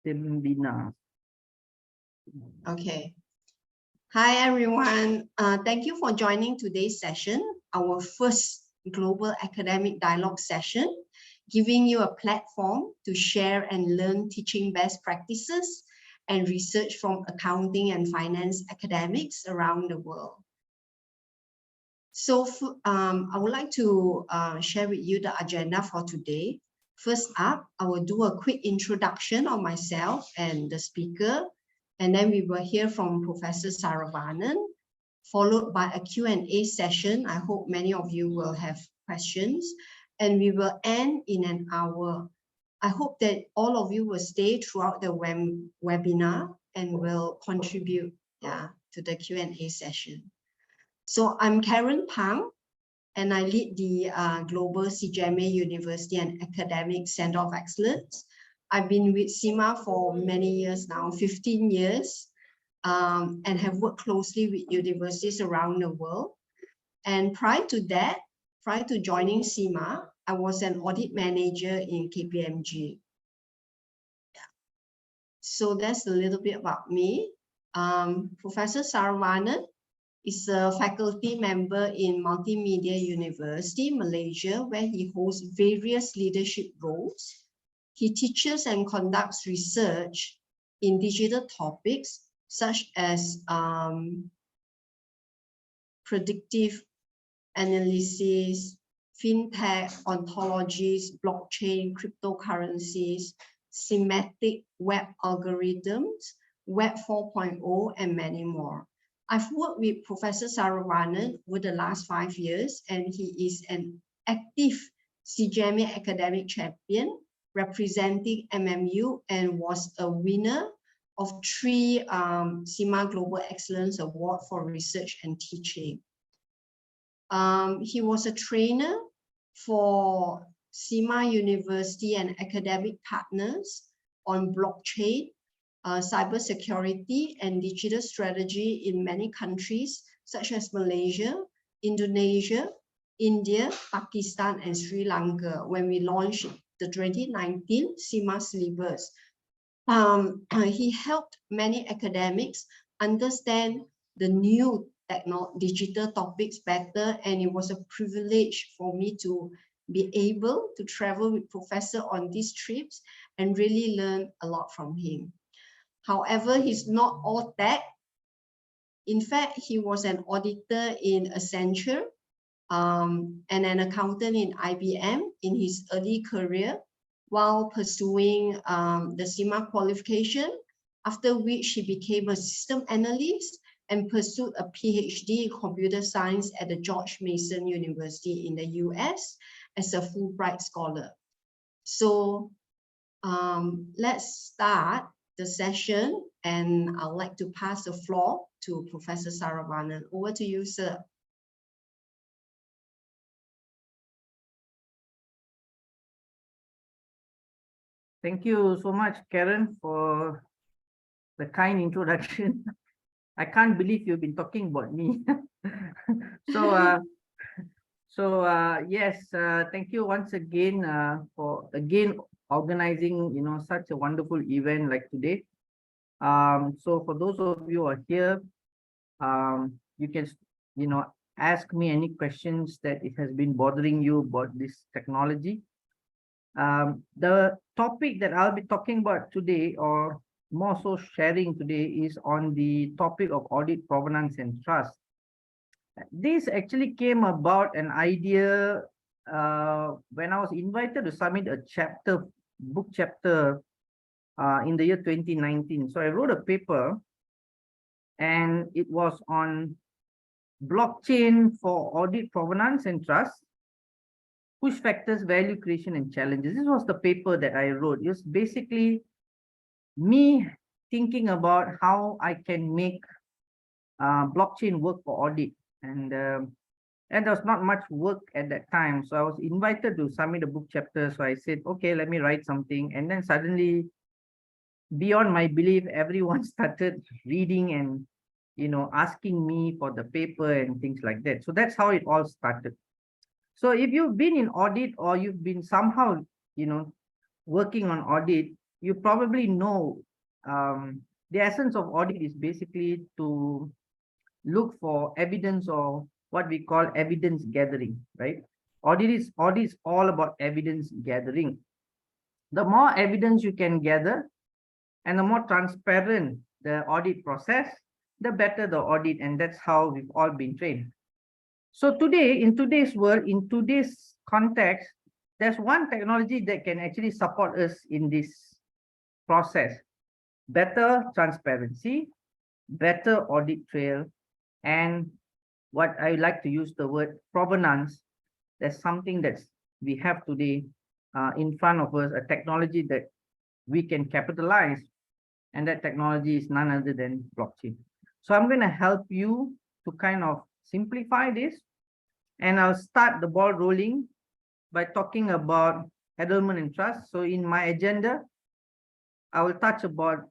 Sembina. Okay. Hi, everyone. Thank you for joining today's session, our first global academic dialogue session, giving you a platform to share and learn teaching best practices and research from accounting and finance academics around the world. So I would like to share with you the agenda for today. First up, I will do a quick introduction of myself and the speaker, and then we will hear from Professor Saravanan, followed by a Q&A session. I hope many of you will have questions, and we will end in an hour. I hope that all of you will stay throughout the webinar and will contribute to the Q&A session. So I'm Karen Pang, and I lead the Global CIMA University and Academic Center of Excellence. I've been with CIMA for many years now, 15 years, and have worked closely with universities around the world. And prior to that, prior to joining CIMA, I was an audit manager in KPMG. So that's a little bit about me. Professor Saravanan is a faculty member in Multimedia University, Malaysia, where he holds various leadership roles. He teaches and conducts research in digital topics such as predictive analysis, fintech, ontologies, blockchain, cryptocurrencies, semantic web algorithms, Web 4.0, and many more. I've worked with Professor Saravanan over the last 5 years, and he is an active CIMA academic champion representing MMU and was a winner of 3 CIMA Global Excellence Award for Research and Teaching. He was a trainer for CIMA University and academic partners on blockchain, cybersecurity and digital strategy in many countries such as Malaysia, Indonesia, India, Pakistan, and Sri Lanka when we launched the 2019 CIMA syllabus. He helped many academics understand the new digital topics better, and it was a privilege for me to be able to travel with Professor on these trips and really learn a lot from him. However, he's not all tech. In fact, he was an auditor in Accenture and an accountant in IBM in his early career while pursuing the CIMA qualification, after which he became a system analyst and pursued a PhD in computer science at the George Mason University in the US as a Fulbright scholar. So let's start the session, and I'd like to pass the floor to Professor Saravanan. Over to you, sir. Thank you so much, Karen, for the kind introduction. I can't believe you've been talking about me. Yes, thank you once again for organizing such a wonderful event like today. So for those of you who are here, you can ask me any questions that it has been bothering you about this technology. The topic that I'll be talking about today, or more so sharing today, is on the topic of audit provenance and trust. This actually came about an idea when I was invited to submit a book chapter in the year 2019. So I wrote a paper, and it was on blockchain for audit provenance and trust, push factors, value creation, and challenges. This was the paper that I wrote. It was basically me thinking about how I can make blockchain work for audit. And there was not much work at that time. So I was invited to submit a book chapter. So I said, okay, let me write something. And then suddenly, beyond my belief, everyone started reading and asking me for the paper and things like that. So that's how it all started. So if you've been in audit, or you've been somehow working on audit, you probably know the essence of audit is basically to look for evidence, or what we call evidence gathering, right? Audit is all about evidence gathering. The more evidence you can gather and the more transparent the audit process, the better the audit, and that's how we've all been trained. So today, in today's world, in today's context, there's one technology that can actually support us in this process: better transparency, better audit trail, and what I like to use the word provenance. There's something that we have today in front of us, a technology that we can capitalize, and that technology is none other than blockchain. So I'm going to help you to kind of simplify this, and I'll start the ball rolling by talking about Edelman and Trust. So in my agenda, I will touch about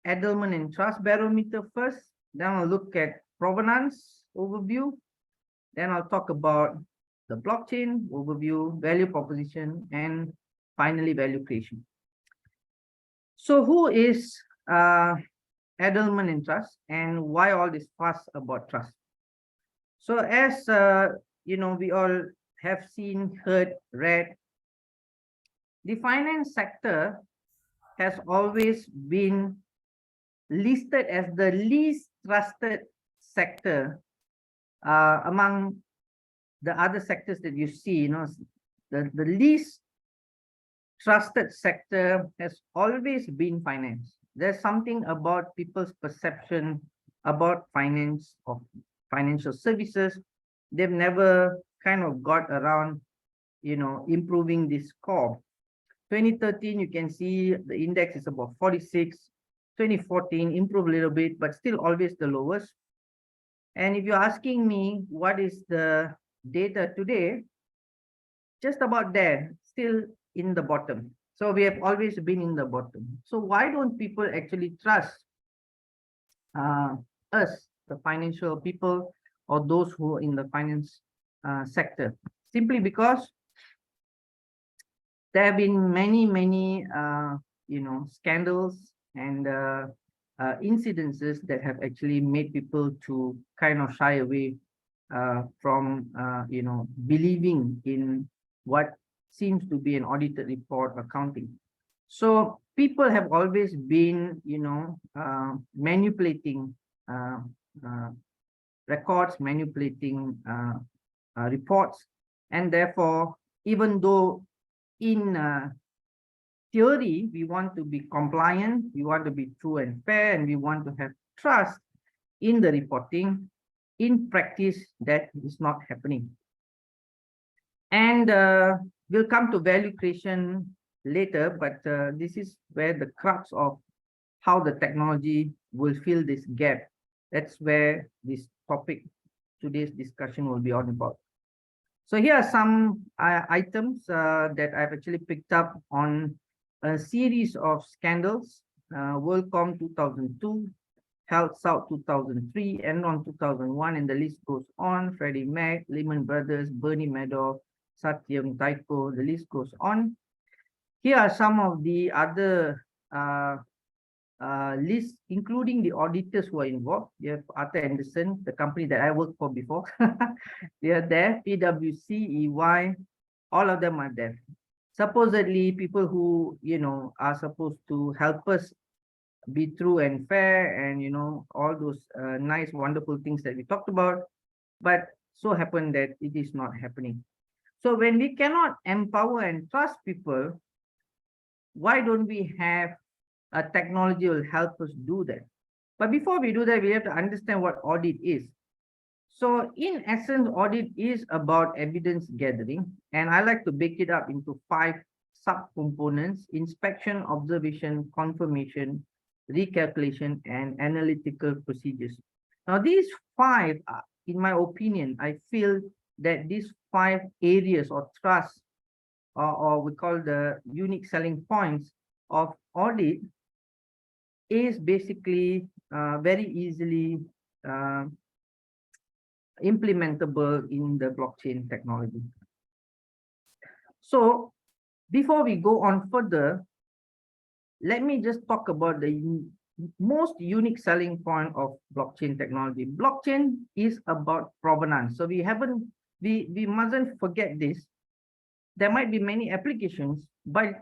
Edelman and Trust barometer first, then I'll look at provenance overview, then I'll talk about the blockchain overview, value proposition, and finally value creation. So who is Edelman and Trust, and why all this fuss about trust? So as you know, we all have seen, heard, read, the finance sector has always been listed as the least trusted sector among the other sectors that you see. You know, the least trusted sector has always been finance. There's something about people's perception about finance, or financial services. They've never kind of got around, you know, improving this score. 2013, you can see the index is about 46. 2014 improved a little bit, but still always the lowest. And if you're asking me what is the data today, just about there, still in the bottom. So we have always been in the bottom. So why don't people actually trust us, the financial people, or those who are in the finance sector? Simply because there have been many you know, scandals and incidences that have actually made people to kind of shy away from you know, believing in what seems to be an audited report accounting. So people have always been, you know, manipulating records, manipulating reports, and therefore, even though in theory we want to be compliant, we want to be true and fair, and we want to have trust in the reporting, in practice that is not happening. And we'll come to value creation later, but this is where the crux of how the technology will fill this gap. That's where this topic, today's discussion, will be all about. So here are some items that I've actually picked up on a series of scandals: WorldCom 2002, Health South 2003, Enron 2001, and the list goes on. Freddie Mac, Lehman Brothers, Bernie Madoff, Satyam Taiko, the list goes on. Here are some of the other lists, including the auditors who are involved. You have Arthur Anderson, the company that I worked for before. They are there. PwC, EY, all of them are there. Supposedly, people who, you know, are supposed to help us be true and fair, and, you know, all those nice, wonderful things that we talked about. But so happened that it is not happening. So when we cannot empower and trust people, why don't we have a technology will help us do that? But before we do that, we have to understand what audit is. So in essence, audit is about evidence gathering, and I like to break it up into 5 subcomponents: inspection, observation, confirmation, recalculation, and analytical procedures. Now, these 5, in my opinion, I feel that these 5 areas or trust, or we call the unique selling points of audit, is basically very easily implementable in the blockchain technology. So before we go on further, let me just talk about the most unique selling point of blockchain technology. Blockchain is about provenance. So we mustn't forget this. There might be many applications, but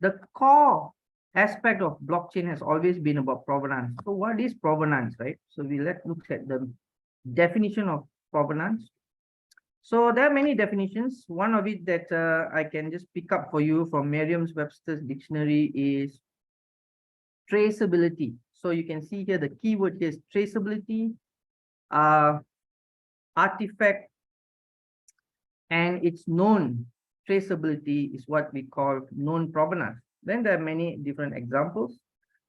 the core aspect of blockchain has always been about provenance. So what is provenance, right? So let's look at the definition of provenance. So there are many definitions. One of it that I can just pick up for you from Merriam-Webster's dictionary is traceability. So you can see here the keyword is traceability, artifact, and its known traceability is what we call known provenance. Then there are many different examples.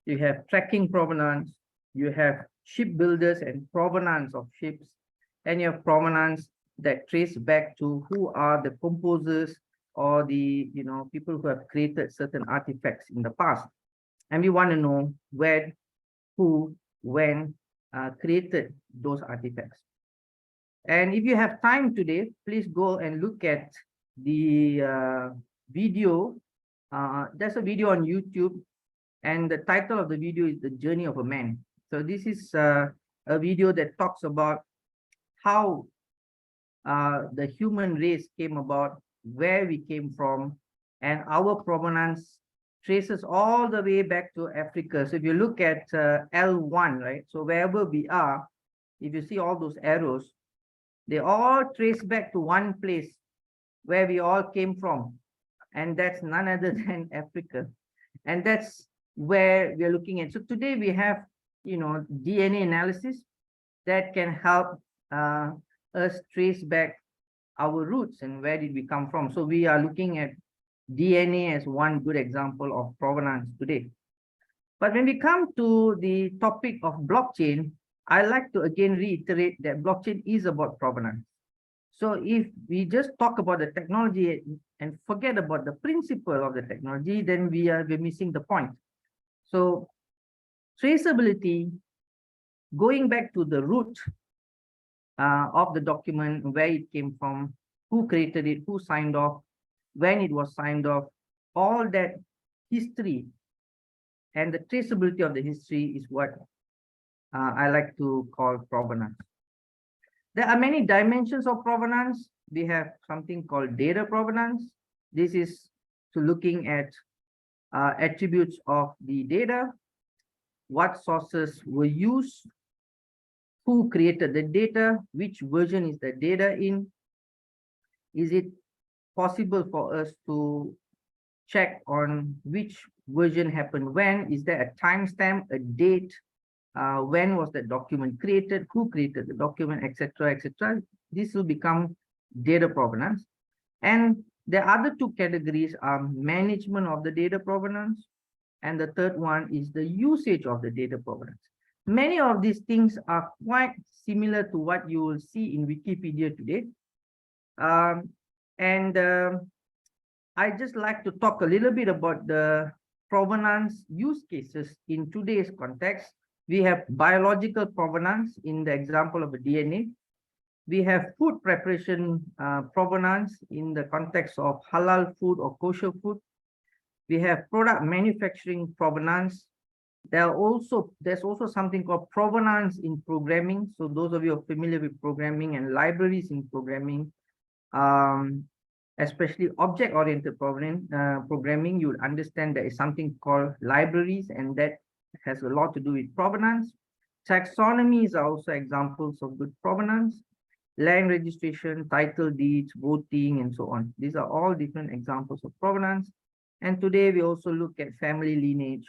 You have tracking provenance, you have shipbuilders and provenance of ships, and you have provenance that trace back to who are the composers or the people who have created certain artifacts in the past. And we want to know where, who, when created those artifacts. And if you have time today, please go and look at the video. There's a video on YouTube, and the title of the video is The Journey of a Man. So this is a video that talks about how the human race came about, where we came from, and our provenance traces all the way back to Africa. So if you look at L1, right? So wherever we are, if you see all those arrows, they all trace back to one place where we all came from. And that's none other than Africa. And that's where we're looking at. So today we have, DNA analysis that can help us trace back our roots and where did we come from. So we are looking at DNA as one good example of provenance today. But when we come to the topic of blockchain, I like to again reiterate that blockchain is about provenance. So if we just talk about the technology and forget about the principle of the technology, then we're missing the point. So traceability, going back to the root of the document, where it came from, who created it, who signed off, when it was signed off, all that history and the traceability of the history is what I like to call provenance. There are many dimensions of provenance. We have something called data provenance. This is to looking at attributes of the data, what sources were used, who created the data, which version is the data in. Is it possible for us to check on which version happened when? Is there a timestamp, a date? When was the document created, who created the document, etc., etc. This will become data provenance. And the other two categories are management of the data provenance, and the third one is the usage of the data provenance. Many of these things are quite similar to what you will see in Wikipedia today. I just like to talk a little bit about the provenance use cases in today's context. We have biological provenance in the example of a DNA. We have food preparation provenance in the context of halal food or kosher food. We have product manufacturing provenance. There's also something called provenance in programming. So those of you who are familiar with programming and libraries in programming, especially object-oriented programming, you would understand there is something called libraries, and that has a lot to do with provenance. Taxonomies are also examples of good provenance. Land registration, title deeds, voting, and so on. These are all different examples of provenance. And today we also look at family lineage,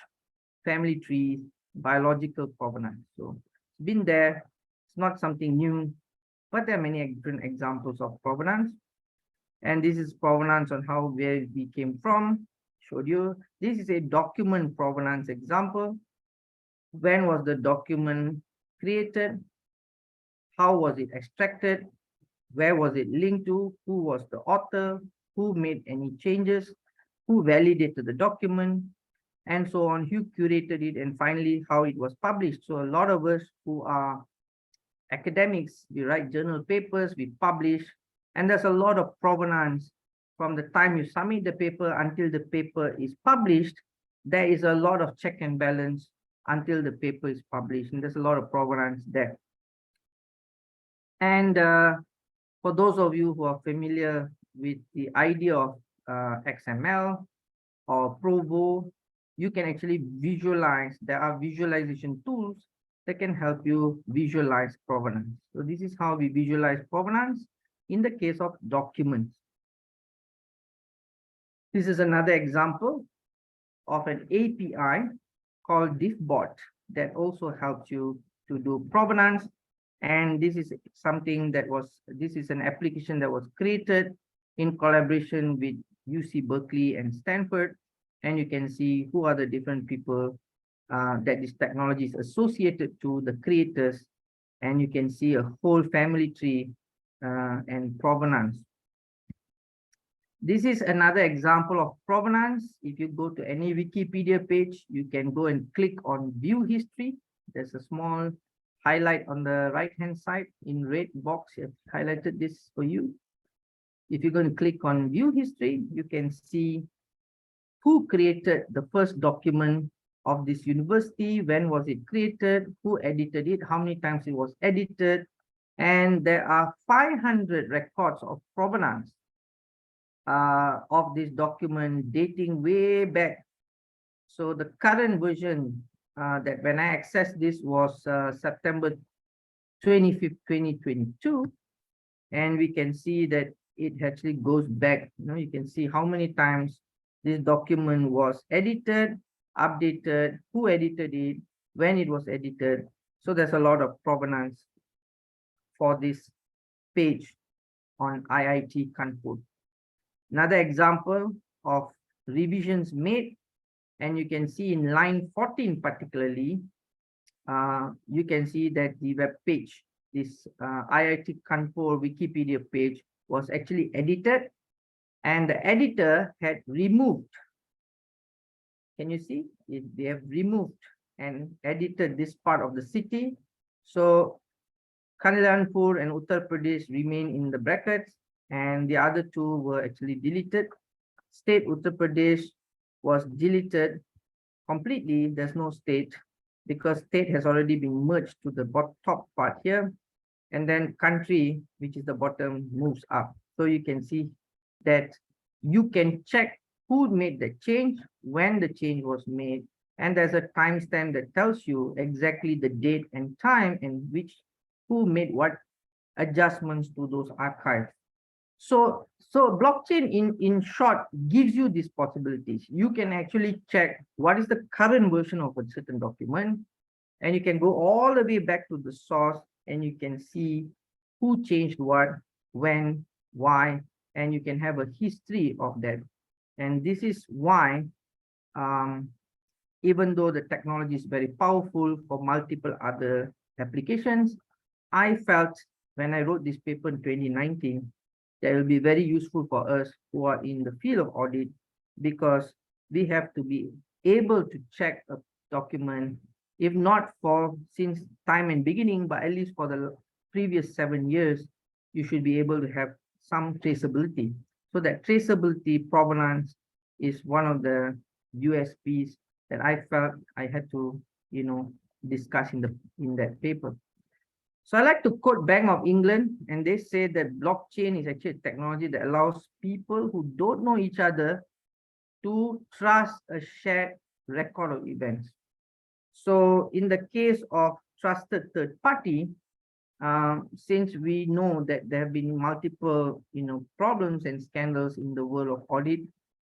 family trees, biological provenance. So it's been there. It's not something new, but there are many different examples of provenance. And this is provenance on where we came from. Showed you. This is a document provenance example. When was the document created? How was it extracted? Where was it linked to? Who was the author? Who made any changes? Who validated the document? And so on, who curated it, and finally, how it was published. So a lot of us who are academics, we write journal papers, we publish, and there's a lot of provenance from the time you submit the paper until the paper is published. there is a lot of check and balance until the paper is published, and there's a lot of provenance there. And for those of you who are familiar with the idea of XML or Provo, you can actually visualize. There are visualization tools that can help you visualize provenance. So this is how we visualize provenance in the case of documents. This is another example of an API called diffbot that also helps you to do provenance. And this is something that this is an application that was created in collaboration with UC Berkeley and Stanford. And you can see who are the different people that this technology is associated to, the creators. And you can see a whole family tree and provenance. This is another example of provenance. If you go to any Wikipedia page, you can go and click on view history. There's a small highlight on the right-hand side in red box. I've highlighted this for you. If you're going to click on view history, you can see who created the first document of this university, when was it created, who edited it, how many times it was edited. And there are 500 records of provenance of this document dating way back. So the current version that when I accessed this was September 25th, 2022. And we can see that it actually goes back. You can see how many times this document was edited, updated, who edited it, when it was edited. So there's a lot of provenance for this page on IIT Kanpur. Another example of revisions made, and you can see in line 14 particularly, you can see that the web page, this IIT Kanpur Wikipedia page was actually edited, and the editor had removed. Can you see? They have removed and edited this part of the city. So Kalyanpur and Uttar Pradesh remain in the brackets, and the other two were actually deleted. State Uttar Pradesh was deleted completely. There's no state because state has already been merged to the top part here. And then country, which is the bottom, moves up. So you can see that you can check who made the change, when the change was made, and there's a timestamp that tells you exactly the date and time and who made what adjustments to those archives. So blockchain in short gives you these possibilities. You can actually check what is the current version of a certain document, and you can go all the way back to the source and you can see who changed what, when, why, and you can have a history of that. And this is why, even though the technology is very powerful for multiple other applications, I felt when I wrote this paper in 2019, that will be very useful for us who are in the field of audit, because we have to be able to check a document, if not for since time and beginning, but at least for the previous 7 years, you should be able to have some traceability. So that traceability provenance is one of the USPs that I felt I had to, discuss in that paper. So I like to quote Bank of England, and they say that blockchain is actually a technology that allows people who don't know each other to trust a shared record of events. So in the case of trusted third party, since we know that there have been multiple, problems and scandals in the world of audit,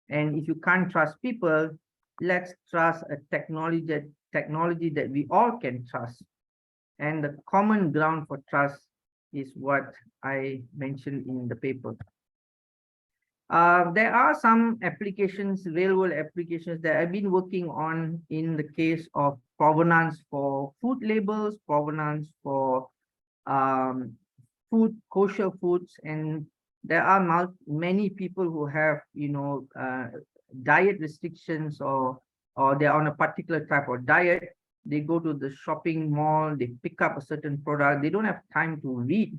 and if you can't trust people, let's trust a technology that we all can trust. And the common ground for trust is what I mentioned in the paper. There are some applications, real-world applications that I've been working on in the case of provenance for food labels, provenance for kosher foods, and there are many people who have, diet restrictions or they're on a particular type of diet. They go to the shopping mall, they pick up a certain product, they don't have time to read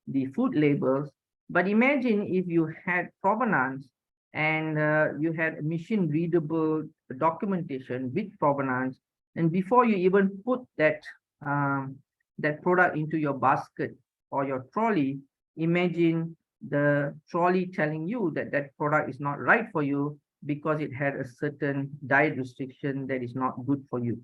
the food labels. But imagine if you had provenance and you had machine readable documentation with provenance. And before you even put that product into your basket or your trolley, imagine the trolley telling you that that product is not right for you because it had a certain diet restriction that is not good for you.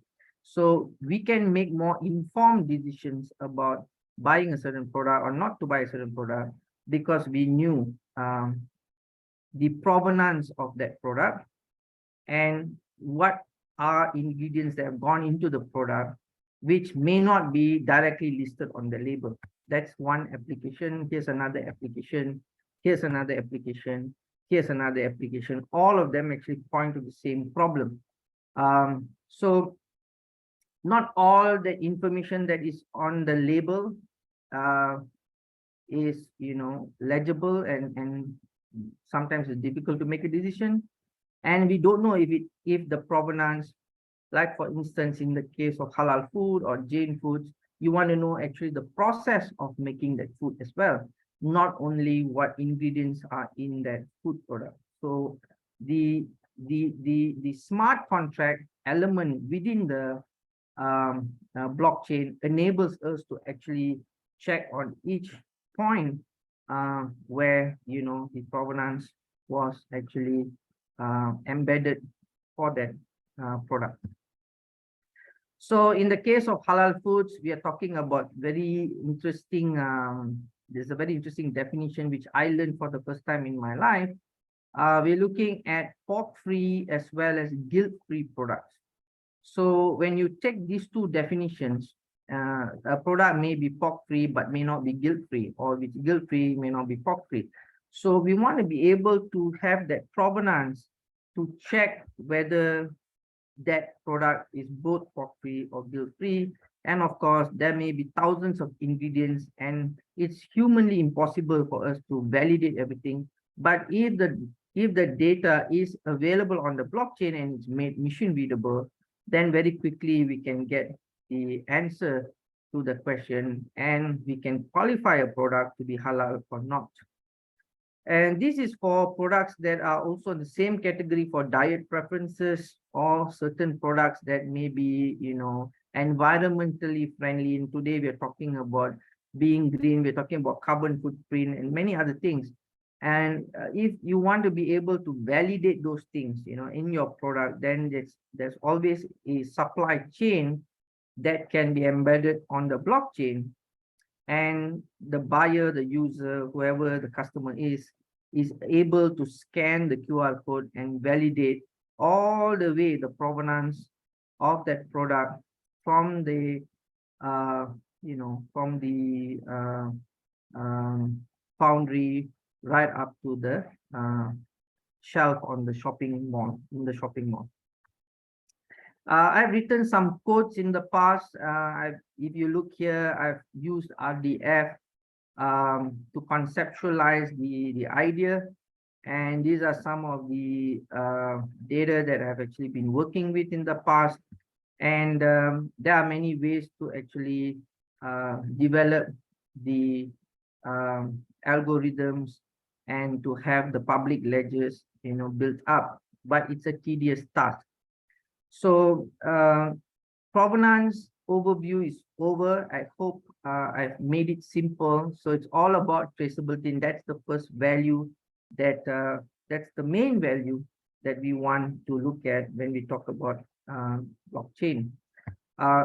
So we can make more informed decisions about buying a certain product or not to buy a certain product because we knew the provenance of that product and what are ingredients that have gone into the product, which may not be directly listed on the label. That's one application. Here's another application. Here's another application. Here's another application. All of them actually point to the same problem. So not all the information that is on the label is, legible, and sometimes it's difficult to make a decision. And we don't know if the provenance, like for instance, in the case of halal food or Jain foods, you want to know actually the process of making that food as well, not only what ingredients are in that food product. So the smart contract element within the blockchain enables us to actually check on each point where the provenance was actually embedded for that product. So in the case of halal foods, we are talking about very interesting, there's a very interesting definition which I learned for the first time in my life. We're looking at pork-free as well as guilt-free products. So when you take these two definitions, a product may be pork-free but may not be guilt-free, or with guilt-free may not be pork-free. So we want to be able to have that provenance to check whether that product is both pork-free or guilt-free. And of course, there may be thousands of ingredients and it's humanly impossible for us to validate everything. But if the data is available on the blockchain and it's made machine readable, then very quickly we can get the answer to the question and we can qualify a product to be halal or not. And this is for products that are also in the same category for diet preferences or certain products that may be, environmentally friendly. And today we're talking about being green, we're talking about carbon footprint and many other things. And if you want to be able to validate those things, in your product, then there's always a supply chain that can be embedded on the blockchain. And the buyer, the user, whoever the customer is able to scan the QR code and validate all the way the provenance of that product from the, foundry right up to the shelf on the shopping mall, I've written some quotes in the past. If you look here, I've used RDF to conceptualize the idea. And these are some of the data that I've actually been working with in the past. And there are many ways to actually develop the algorithms and to have the public ledgers, built up, but it's a tedious task. So provenance overview is over. I hope I've made it simple. So it's all about traceability, and that's the first value that that's the main value that we want to look at when we talk about blockchain.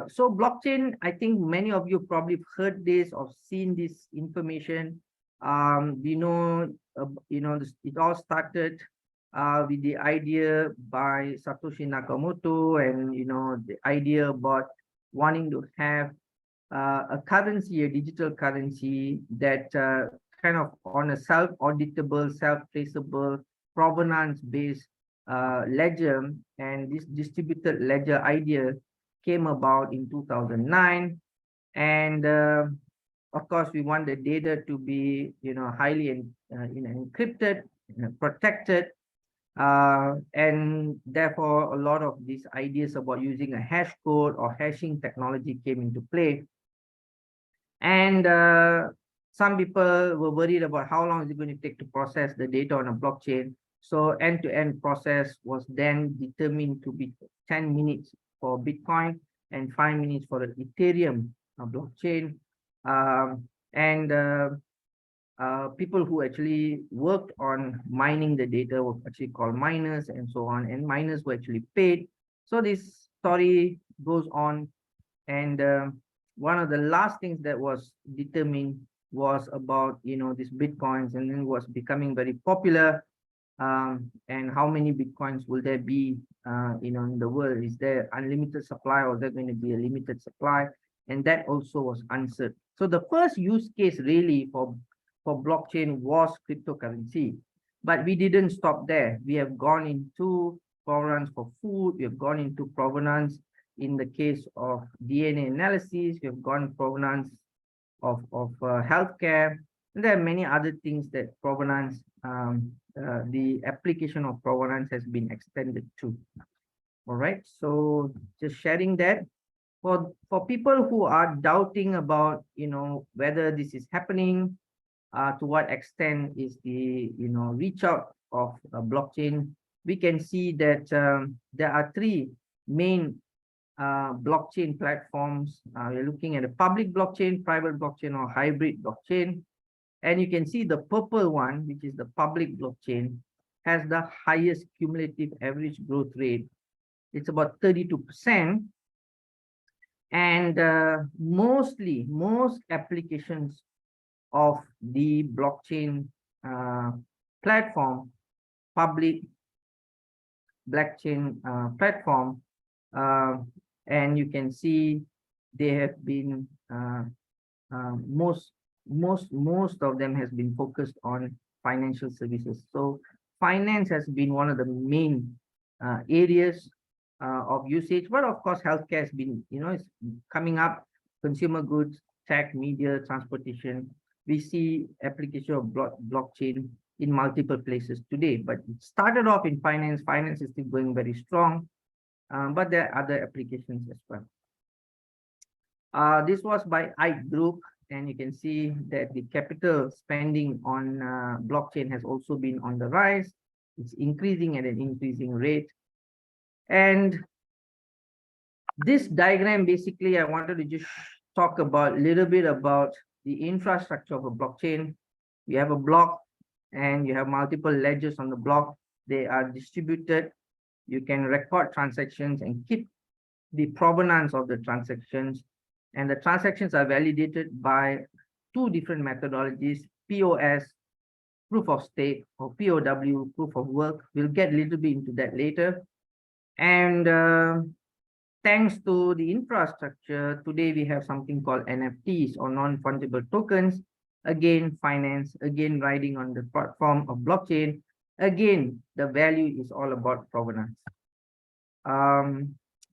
So blockchain, I think many of you probably heard this or seen this information. We know, it all started with the idea by Satoshi Nakamoto, and the idea about wanting to have a currency, a digital currency that kind of on a self-auditable, self-traceable, provenance-based ledger. And this distributed ledger idea came about in 2009. And of course, we want the data to be, highly encrypted, protected. And therefore, a lot of these ideas about using a hash code or hashing technology came into play. And some people were worried about how long is it going to take to process the data on a blockchain. So end-to-end process was then determined to be 10 minutes for Bitcoin and 5 minutes for the Ethereum blockchain. And people who actually worked on mining the data were actually called miners and so on, and miners were actually paid. So this story goes on, and one of the last things that was determined was about, you know, these Bitcoins, and then was becoming very popular. And how many Bitcoins will there be, you know, in the world? Is there unlimited supply, or is there going to be a limited supply? And that also was answered. So the first use case really for blockchain was cryptocurrency, but we didn't stop there. We have gone into provenance for food. We have gone into provenance in the case of DNA analysis. We have gone provenance of healthcare. And there are many other things that provenance, the application of provenance has been extended to. All right, so just sharing that for people who are doubting about, you know, whether this is happening, to what extent is the, you know, reach out of a blockchain, we can see that there are three main blockchain platforms. We're looking at a public blockchain, private blockchain, or hybrid blockchain. And you can see the purple one, which is the public blockchain, has the highest cumulative average growth rate. It's about 32%. And most applications of the blockchain platform, public blockchain platform, and you can see they have been most of them has been focused on financial services. So finance has been one of the main areas of usage, but of course healthcare has been, you know, it's coming up. Consumer goods, tech, media, transportation, we see application of blockchain in multiple places today, but it started off in finance. Finance is still going very strong, but there are other applications as well. This was by Ike Group, and you can see that the capital spending on blockchain has also been on the rise. It's increasing at an increasing rate. And this diagram, basically, I wanted to just talk about a little bit about the infrastructure of a blockchain. You have a block and you have multiple ledgers on the block. They are distributed. You can record transactions and keep the provenance of the transactions. And the transactions are validated by two different methodologies: POS, proof of stake, or POW, proof of work. We'll get a little bit into that later. And thanks to the infrastructure, today we have something called NFTs, or non-fungible tokens. Again, finance, again, riding on the platform of blockchain. Again, the value is all about provenance.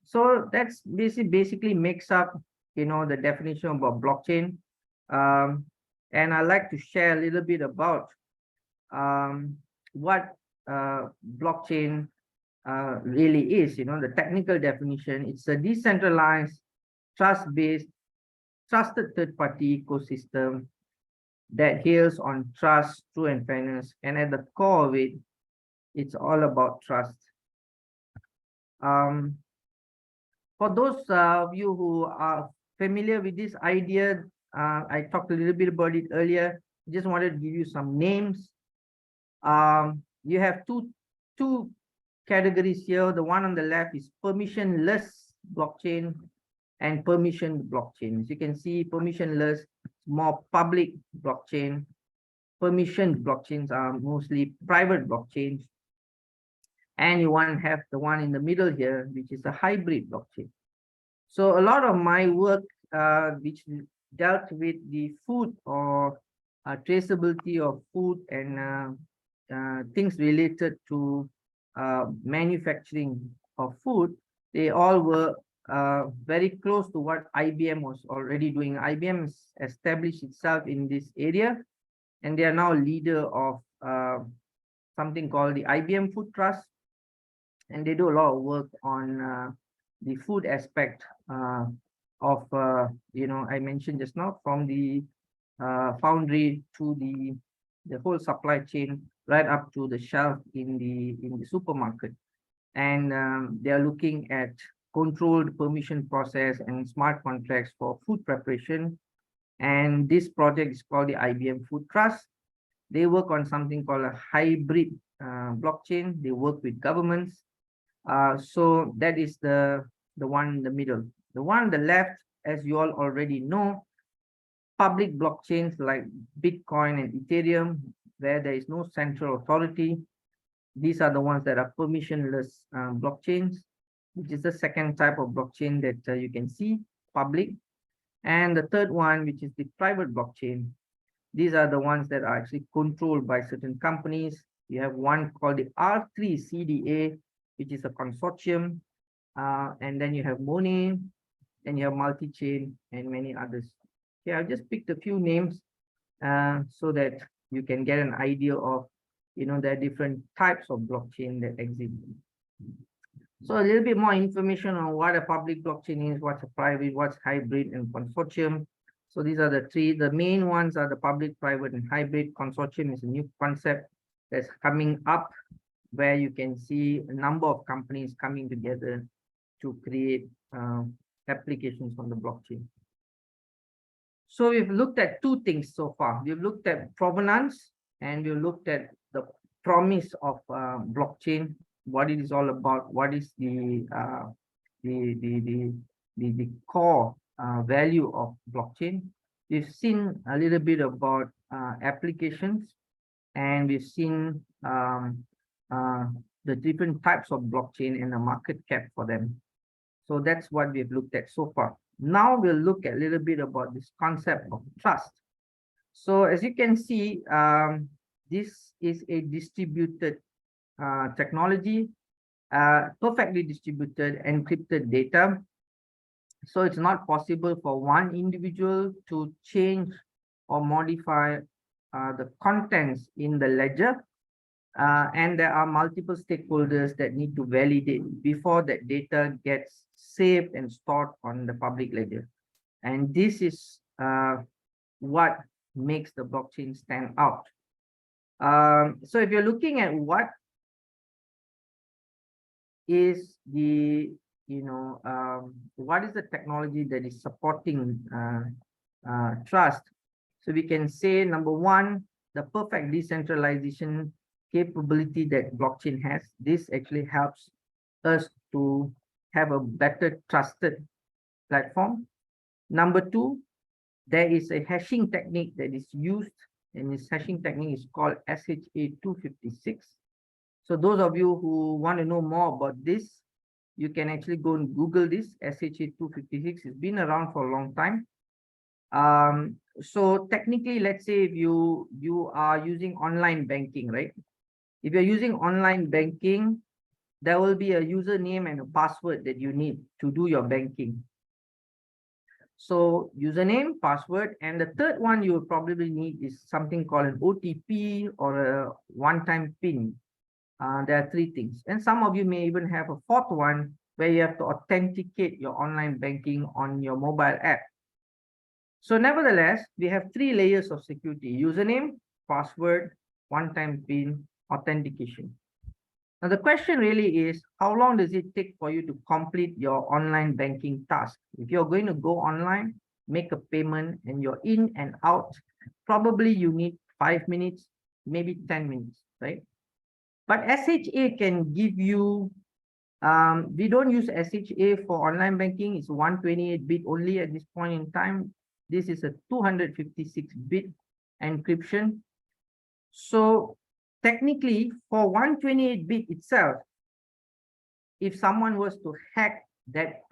So that's basically makes up, you know, the definition of a blockchain. And I like to share a little bit about what blockchain really is. You know, the technical definition: it's a decentralized, trust-based, trusted third-party ecosystem that adheres on trust, truth, and fairness. And at the core of it, it's all about trust. For those of you who are familiar with this idea, I talked a little bit about it earlier. Just wanted to give you some names. You have two categories here. The one on the left is permissionless blockchain and permissioned blockchain. As you can see, permissionless, more public blockchain. Permissioned blockchains are mostly private blockchains. And you have the one in the middle here, which is a hybrid blockchain. So a lot of my work, which dealt with the food or traceability of food and things related to manufacturing of food, they all were very close to what IBM was already doing. IBM has established itself in this area, and they are now leader of something called the IBM Food Trust. And they do a lot of work on the food aspect of, you know, I mentioned just now, from the foundry to the whole supply chain right up to the shelf in the supermarket. And they are looking at controlled permission process and smart contracts for food preparation. And this project is called the IBM Food Trust. They work on something called a hybrid blockchain. They work with governments. So that is the one in the middle. The one on the left, as you all already know, public blockchains like Bitcoin and Ethereum, where there is no central authority. These are the ones that are permissionless blockchains, which is the second type of blockchain that you can see, public. And the third one, which is the private blockchain. These are the ones that are actually controlled by certain companies. You have one called the R3 CDA, which is a consortium. And then you have Money, then you have multi-chain and many others. Okay, I've just picked a few names so that you can get an idea of, there are different types of blockchain that exist. So a little bit more information on what a public blockchain is, what's a private, what's hybrid and consortium. So these are the three. The main ones are the public, private, and hybrid. Consortium is a new concept that's coming up, where you can see a number of companies coming together to create applications on the blockchain. So we've looked at two things so far. We've looked at provenance and we've looked at the promise of blockchain, what it is all about, what is the core value of blockchain. We've seen a little bit about applications, and we've seen the different types of blockchain and the market cap for them. So that's what we've looked at so far. Now we'll look a little bit about this concept of trust. So as you can see, this is a distributed technology, perfectly distributed encrypted data. So it's not possible for one individual to change or modify the contents in the ledger. And there are multiple stakeholders that need to validate before that data gets saved and stored on the public ledger. And this is what makes the blockchain stand out. So if you're looking at what is the, what is the technology that is supporting trust? So we can say, number one, the perfect decentralization capability that blockchain has. This actually helps us to have a better trusted platform. Number two, there is a hashing technique that is used, and this hashing technique is called SHA-256. So those of you who want to know more about this, you can actually go and Google this. SHA-256 has been around for a long time. So technically, let's say if you are using online banking, right? If you're using online banking, there will be a username and a password that you need to do your banking. So username, password, and the third one you will probably need is something called an OTP or a one-time PIN. There are three things. And some of you may even have a fourth one where you have to authenticate your online banking on your mobile app. So nevertheless, we have three layers of security: username, password, one-time PIN, authentication. Now the question really is, how long does it take for you to complete your online banking task? If you're going to go online, make a payment, and you're in and out, probably you need 5 minutes, maybe 10 minutes, right? But SHA can give you, we don't use SHA for online banking. It's 128-bit only at this point in time. This is a 256-bit encryption. So technically, for 128-bit itself, if someone was to hack that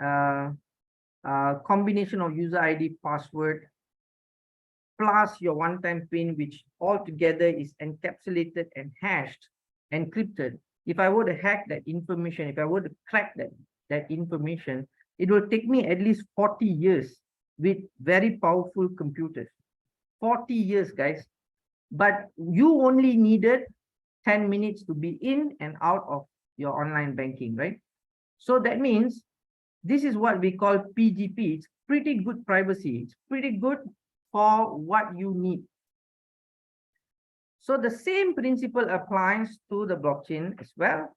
combination of user ID, password, plus your one-time PIN, which altogether is encapsulated and hashed, encrypted, if I were to hack that information, if I were to crack that information, it will take me at least 40 years with very powerful computers. 40 years, guys. But you only needed 10 minutes to be in and out of your online banking, right? So that means this is what we call PGP. It's pretty good privacy. It's pretty good for what you need. So the same principle applies to the blockchain as well.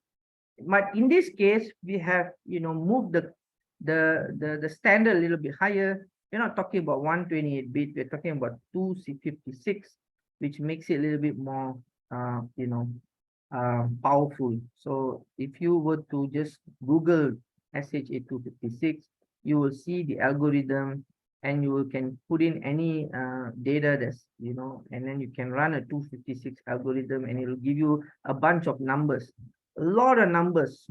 But in this case, we have, moved the standard a little bit higher. We're not talking about 128-bit, we're talking about 256, which makes it a little bit more, powerful. So if you were to just Google SHA-256, you will see the algorithm, and you can put in any data that's, and then you can run a 256 algorithm, and it'll give you a bunch of numbers, a lot of numbers,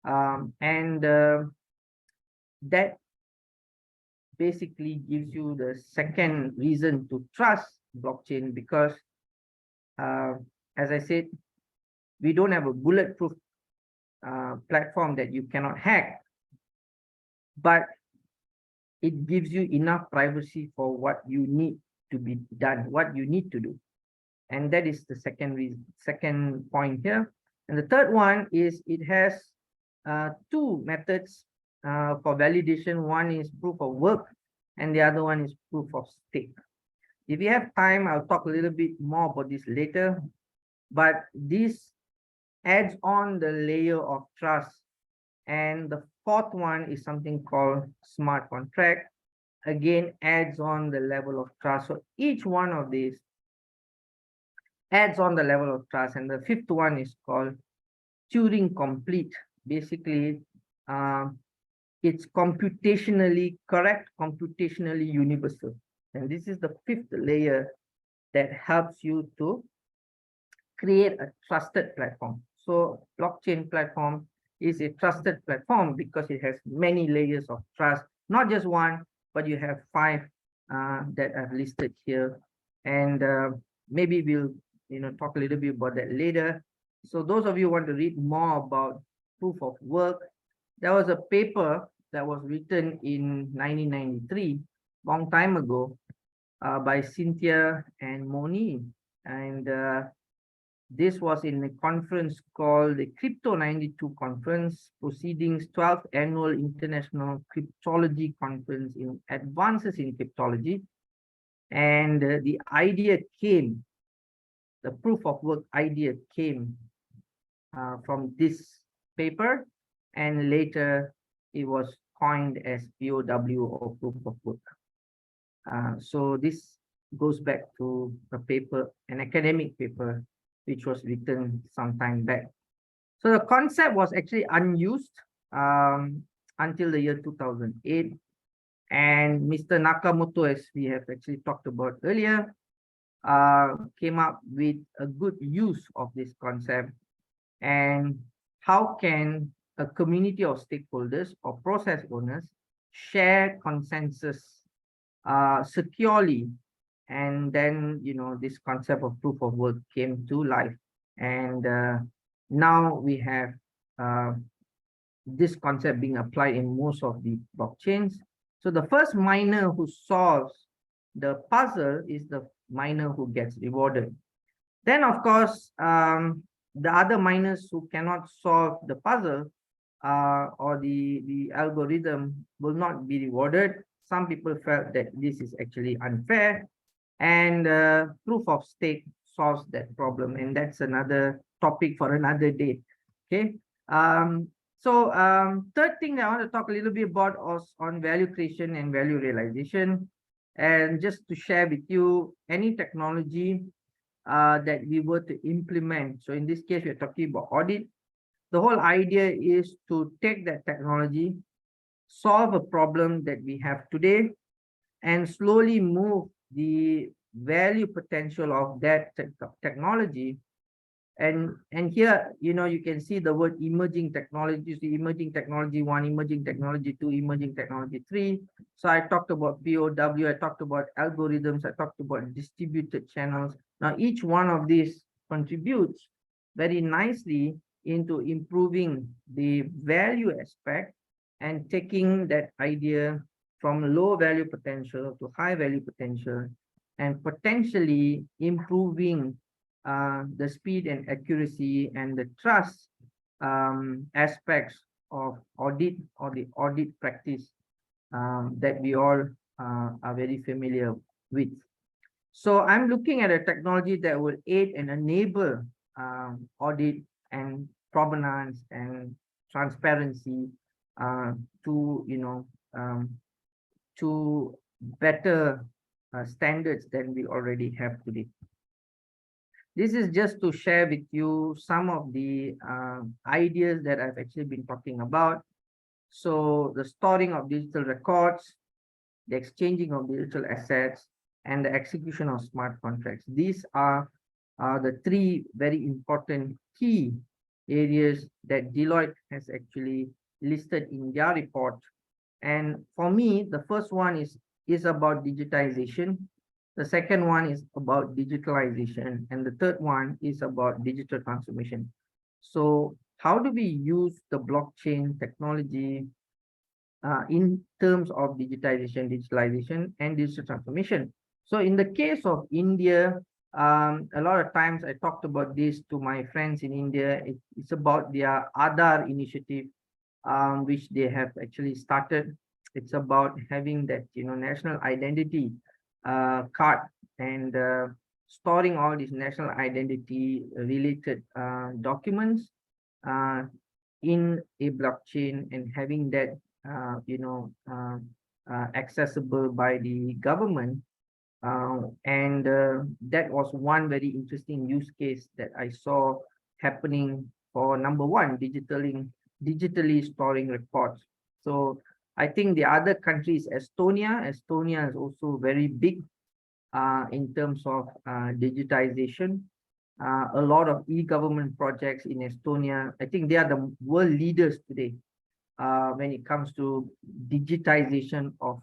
and that basically gives you the second reason to trust blockchain, because as I said, we don't have a bulletproof platform that you cannot hack, but it gives you enough privacy for what you need to be done, what you need to do. And that is the second point here. And the third one is it has two methods for validation. One is proof of work, and the other one is proof of stake. If you have time, I'll talk a little bit more about this later, but this adds on the layer of trust. And the fourth one is something called smart contract. Again, adds on the level of trust. So each one of these adds on the level of trust. And the fifth one is called Turing complete. Basically, it's computationally correct, computationally universal. And this is the fifth layer that helps you to create a trusted platform. So blockchain platform is a trusted platform because it has many layers of trust, not just one, but you have 5 that I've listed here. And maybe we'll talk a little bit about that later. So those of you who want to read more about proof of work, there was a paper that was written in 1993, long time ago, by Cynthia and Moni. And this was in a conference called the Crypto 92 Conference, Proceedings 12th Annual International Cryptology Conference in Advances in Cryptology. And the idea came, the proof of work idea came from this paper, and later it was coined as POW, or proof of work. So this goes back to a paper, an academic paper, which was written some time back. So the concept was actually unused until the year 2008. And Mr. Nakamoto, as we have actually talked about earlier, came up with a good use of this concept. And how can a community of stakeholders or process owners share consensus securely? And then, this concept of proof of work came to life. And now we have this concept being applied in most of the blockchains. So the first miner who solves the puzzle is the miner who gets rewarded. Then, of course, the other miners who cannot solve the puzzle or the algorithm will not be rewarded. Some people felt that this is actually unfair. And proof of stake solves that problem, and that's another topic for another day. Okay. Third thing I want to talk a little bit about is on value creation and value realization. And just to share with you, any technology that we were to implement. So in this case, we're talking about audit. The whole idea is to take that technology, solve a problem that we have today, and slowly move the value potential of that technology. And here, you can see the word emerging technologies, the emerging technology 1, emerging technology 2, emerging technology 3. So I talked about POW, I talked about algorithms, I talked about distributed channels. Now, each one of these contributes very nicely into improving the value aspect and taking that idea from low value potential to high value potential, and potentially improving the speed and accuracy and the trust aspects of audit, or the audit practice that we all are very familiar with. So I'm looking at a technology that will aid and enable audit and provenance and transparency to, to better standards than we already have today. This is just to share with you some of the ideas that I've actually been talking about. So the storing of digital records, the exchanging of digital assets, and the execution of smart contracts. These are the three very important key areas that Deloitte has actually listed in their report. And for me, the first one is about digitization. The second one is about digitalization. And the third one is about digital transformation. So how do we use the blockchain technology in terms of digitalization, and digital transformation? So in the case of India, a lot of times I talked about this to my friends in India. It's about their Aadhaar initiative, which they have actually started. It's about having that, national identity card, and storing all these national identity related documents in a blockchain, and having that accessible by the government. And that was one very interesting use case that I saw happening for number one, digitally storing records. So I think the other countries, Estonia is also very big in terms of digitization. A lot of e-government projects in Estonia. I think they are the world leaders today when it comes to digitization of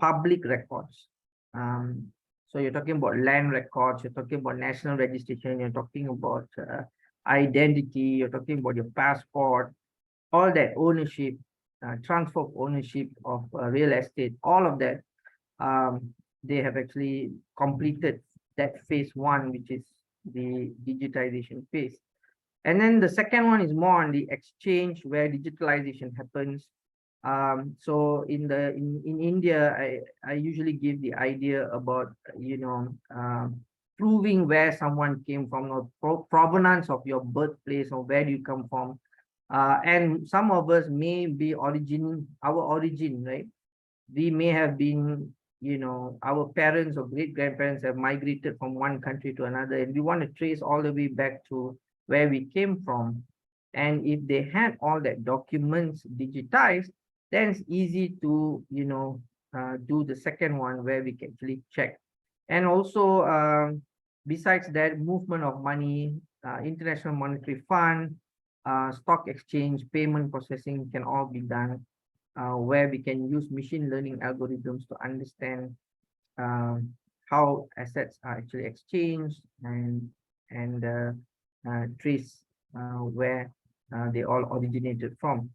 public records. So you're talking about land records, you're talking about national registration, you're talking about identity, you're talking about your passport, all that ownership, transfer of ownership of real estate, all of that. They have actually completed that phase one, which is the digitization phase. And then the second one is more on the exchange, where digitalization happens. So in India, I usually give the idea about proving where someone came from, or provenance of your birthplace, or where do you come from. And some of us may be our origin, right? We may have been, our parents or great grandparents have migrated from one country to another, and we want to trace all the way back to where we came from. And if they had all that documents digitized, then it's easy to, do the second one, where we can actually check. And also, besides that, movement of money, International Monetary Fund, stock exchange, payment processing can all be done, where we can use machine learning algorithms to understand how assets are actually exchanged, and trace where they all originated from.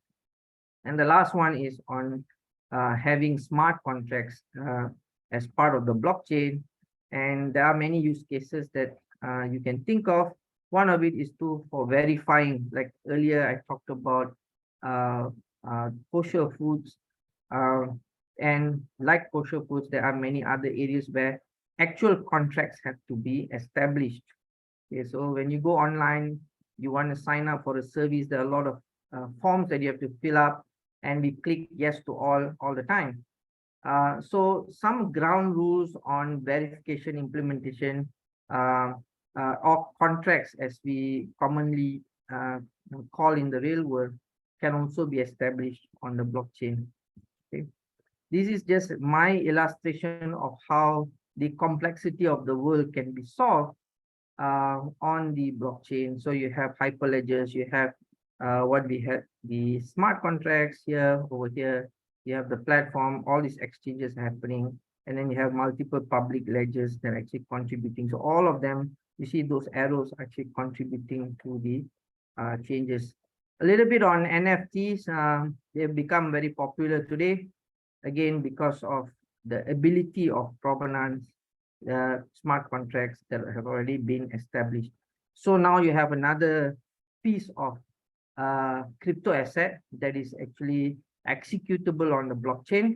And the last one is on having smart contracts as part of the blockchain. And there are many use cases that you can think of. One of it is for verifying, like earlier I talked about kosher foods. And like kosher foods, there are many other areas where actual contracts have to be established. Okay, so when you go online, you want to sign up for a service, there are a lot of forms that you have to fill up, and we click yes to all the time. So some ground rules on verification, implementation of contracts, as we commonly call in the real world, can also be established on the blockchain. Okay. This is just my illustration of how the complexity of the world can be solved on the blockchain. So you have hyperledgers, you have what we have, the smart contracts here, over here, you have the platform, all these exchanges happening, and then you have multiple public ledgers that are actually contributing. So all of them, you see those arrows actually contributing to the changes. A little bit on NFTs, they've become very popular today, again, because of the ability of provenance, smart contracts that have already been established. So now you have another piece of crypto asset that is actually executable on the blockchain.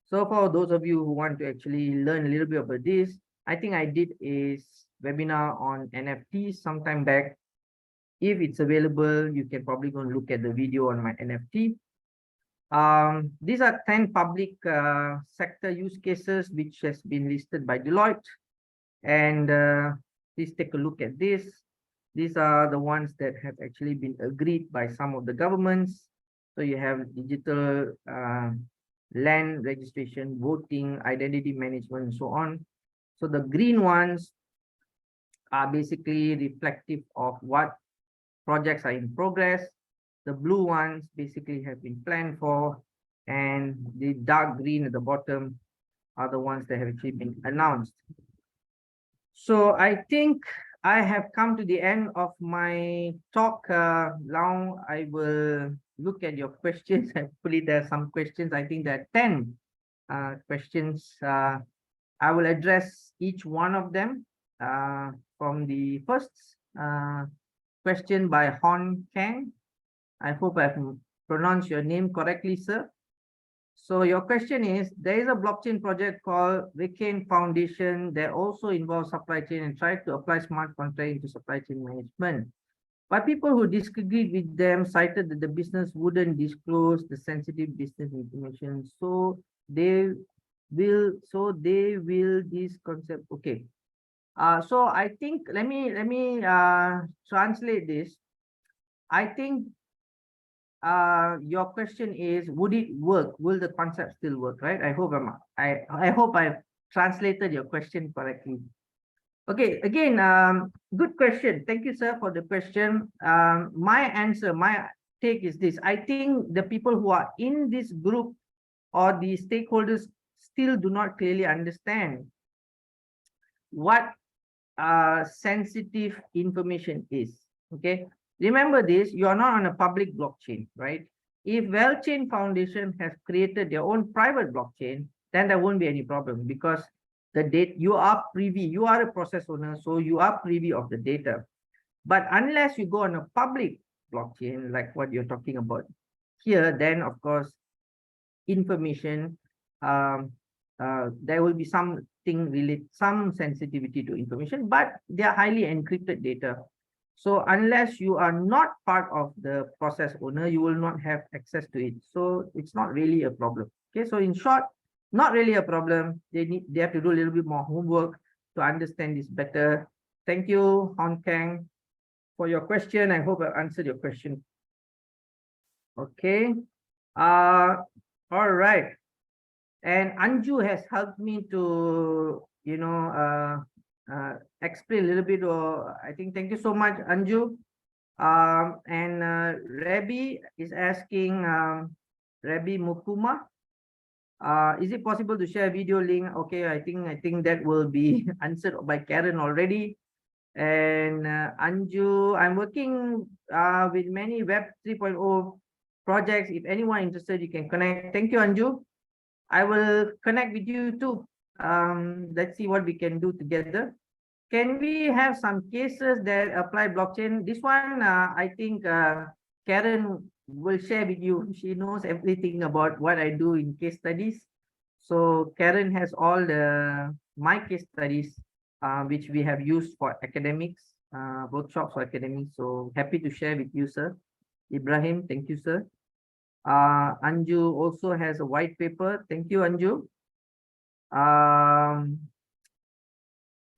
So for those of you who want to actually learn a little bit about this, I think I did a webinar on NFTs sometime back. If it's available, you can probably go and look at the video on my NFT. These are 10 public sector use cases which has been listed by Deloitte. And please take a look at this. These are the ones that have actually been agreed by some of the governments. So you have digital land registration, voting, identity management, and so on. So the green ones are basically reflective of what projects are in progress. The blue ones basically have been planned for, and the dark green at the bottom are the ones that have actually been announced. So I think I have come to the end of my talk. Now I will look at your questions. Hopefully there are some questions. I think there are 10 questions. I will address each one of them. From the first question by Hon Kang. I hope I've pronounced your name correctly, sir. So your question is, there is a blockchain project called Viken Foundation that also involves supply chain and tried to apply smart contract into supply chain management. But people who disagreed with them cited that the business wouldn't disclose the sensitive business information. So they will this concept. Okay. So I think let me translate this. I think your question is, would it work? Will the concept still work? Right? I hope I hope I've translated your question correctly. Okay, again, good question. Thank you, sir, for the question. My answer, my take is this. I think the people who are in this group or the stakeholders still do not clearly understand what sensitive information is. Okay, remember this, you are not on a public blockchain, right? If WellChain Foundation has created their own private blockchain, then there won't be any problem, because the data, you are privy, you are a process owner, so you are privy of the data. But unless you go on a public blockchain, like what you're talking about here, then of course, information, there will be something related, some sensitivity to information, but they are highly encrypted data. So unless you are not part of the process owner, you will not have access to it. So it's not really a problem. Okay, so in short, not really a problem. They have to do a little bit more homework to understand this better. Thank you, Hong Kang, for your question. I hope I answered your question. Okay. All right. And Anju has helped me to, explain a little bit. I think, thank you so much, Anju. And Rabi is asking, Rabi Mukuma, is it possible to share video link? Okay, I think that will be answered by Karen already. And Anju, I'm working with many Web 3.0 projects. If anyone interested, you can connect. Thank you, Anju. I will connect with you too. Let's see what we can do together. Can we have some cases that apply blockchain? This one, I think Karen will share with you. She knows everything about what I do in case studies. So Karen has all my case studies, which we have used for academics, workshops for academics. So happy to share with you, sir. Ibrahim, thank you, sir. Anju also has a white paper. Thank you, Anju.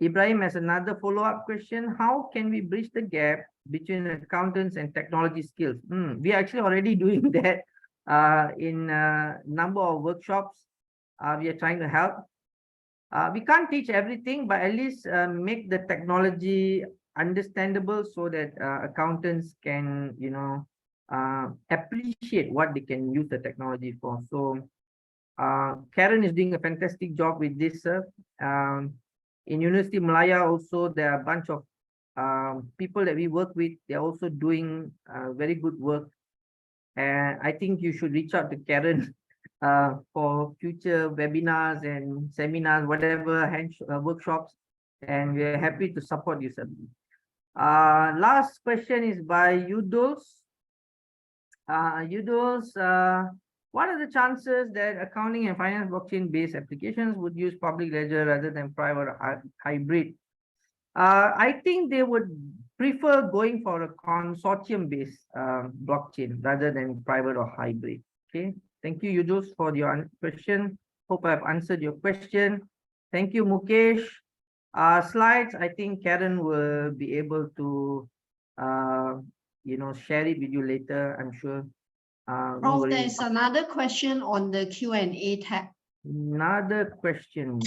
Ibrahim has another follow-up question. How can we bridge the gap between accountants and technology skills? We are actually already doing that in a number of workshops. We are trying to help. We can't teach everything, but at least make the technology understandable so that accountants can, appreciate what they can use the technology for. So Karen is doing a fantastic job with this, sir. In University Malaya also, there are a bunch of people that we work with. They're also doing very good work. And I think you should reach out to Karen for future webinars and seminars, whatever workshops. And we're happy to support you, sir. Last question is by Yudos. Yudos, What are the chances that accounting and finance blockchain-based applications would use public ledger rather than private or hybrid? I think they would prefer going for a consortium-based blockchain rather than private or hybrid. Okay, thank you, Yudus, for your question. Hope I've answered your question. Thank you, Mukesh. Slides, I think Karen will be able to, share it with you later, I'm sure. No Prof, worries. there's another question on the Q&A tab. Another question.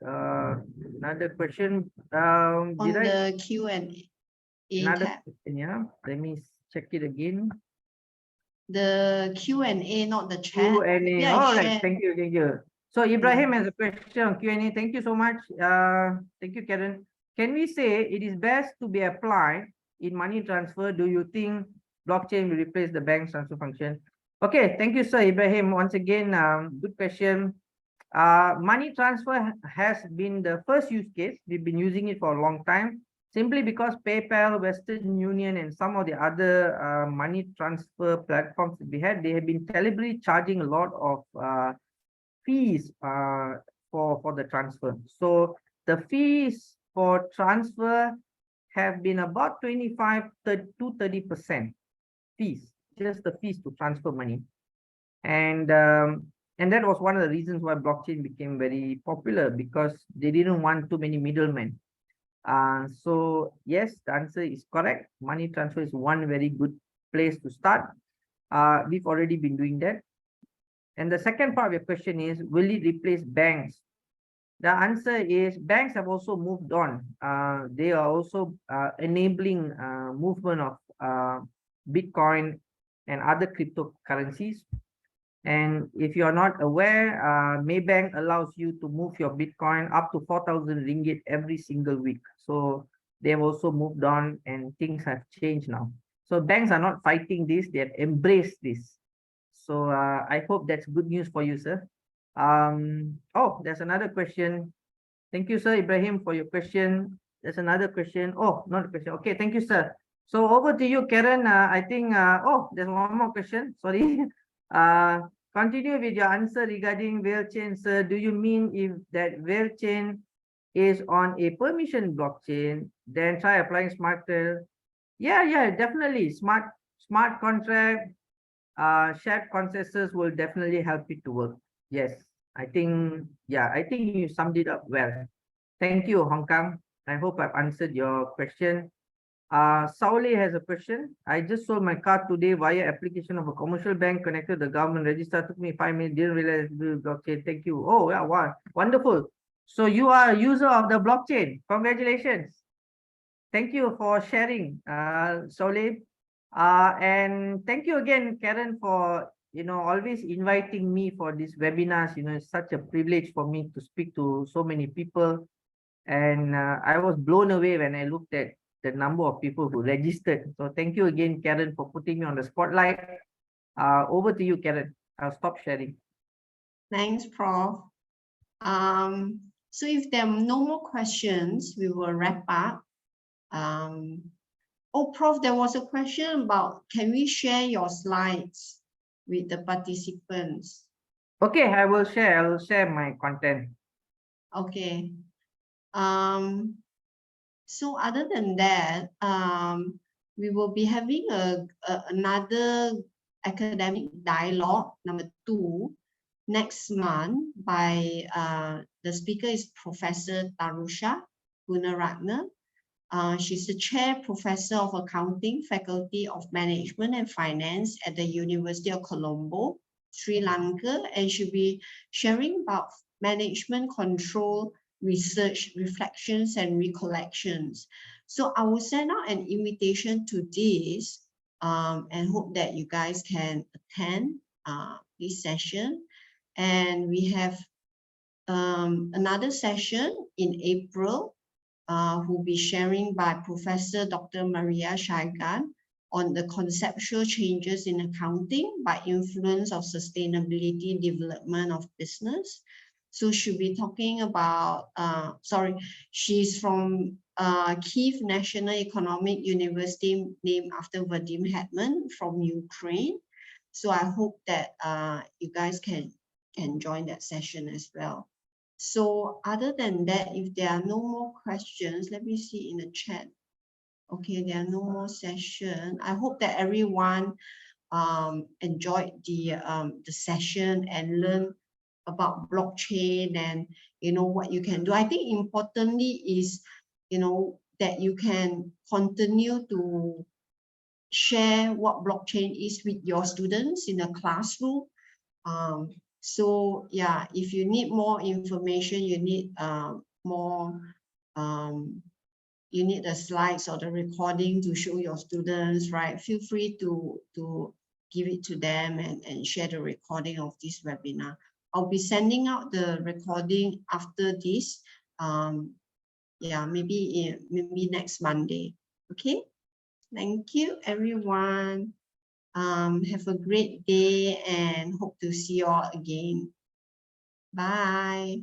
Another question. On Did I? the Q&A Another tab. question, yeah. Let me check it again. The Q&A, not the chat. Q&A. Maybe I All right. share. Thank you. Thank you. So Ibrahim has a question on Q&A. Thank you so much. Thank you, Karen. Can we say it is best to be applied in money transfer? Do you think blockchain will replace the bank transfer function? Okay. Thank you, sir. Ibrahim. Once again, good question. Money transfer has been the first use case. We've been using it for a long time, simply because PayPal, Western Union, and some of the other money transfer platforms that we had, they have been deliberately charging a lot of fees for the transfer. So the fees for transfer have been about 25 to 30% fees, just the fees to transfer money. And that was one of the reasons why blockchain became very popular, because they didn't want too many middlemen. So yes, the answer is correct. Money transfer is one very good place to start. We've already been doing that. And the second part of your question is, will it replace banks? The answer is banks have also moved on. They are also enabling movement of Bitcoin and other cryptocurrencies. And if you are not aware, Maybank allows you to move your Bitcoin up to 4,000 ringgit every single week. So they have also moved on and things have changed now. So banks are not fighting this, they have embraced this. So I hope that's good news for you, sir. Oh, there's another question. Thank you, sir, Ibrahim, for your question. There's another question. Oh, not a question. Okay, thank you, sir. So over to you, Karen. I think, oh, there's one more question. Sorry. Continue with your answer regarding whale chain, sir. Do you mean if that whale chain is on a permission blockchain, then try applying smart contract? Yeah, definitely. Smart contract, shared consensus will definitely help it to work. Yes, I think you summed it up well. Thank you, Hong Kong. I hope I've answered your question. Sauli has a question. I just sold my car today via application of a commercial bank connected to the government register. Took me 5 minutes, didn't realize the blockchain. Thank you. Oh, yeah, wow, wonderful. So you are a user of the blockchain. Congratulations. Thank you for sharing, Sauli. And thank you again, Karen, for always inviting me for these webinars. It's such a privilege for me to speak to so many people. And I was blown away when I looked at the number of people who registered. So thank you again, Karen, for putting me on the spotlight. Over to you, Karen. I'll stop sharing. Thanks, Prof. So if there are no more questions, we will wrap up. Oh, Prof, there was a question about, can we share your slides with the participants? Okay, I will share my content. Okay. So other than that, we will be having another academic dialogue, number 2, next month by, the speaker is Professor Tarusha Gunaratne. She's the Chair Professor of Accounting, Faculty of Management and Finance at the University of Colombo, Sri Lanka, and she'll be sharing about management control, research, reflections, and recollections. So I will send out an invitation to this and hope that you guys can attend this session. And we have another session in April who will be sharing by Professor Dr. Maria Shaigan on the conceptual changes in accounting by influence of sustainability development of business. So she'll be talking about, she's from Kyiv National Economic University, named after Vadim Hetman from Ukraine. So I hope that you guys can join that session as well. So other than that, if there are no more questions, let me see in the chat. Okay, there are no more sessions. I hope that everyone enjoyed the session and learn about blockchain and what you can do. I think importantly is that you can continue to share what blockchain is with your students in a classroom. So yeah, if you need more information, you need more you need the slides or the recording to show your students, right? Feel free to give it to them and share the recording of this webinar. I'll be sending out the recording after this. Yeah, maybe next Monday. Okay. Thank you, everyone. Have a great day and hope to see you all again. Bye.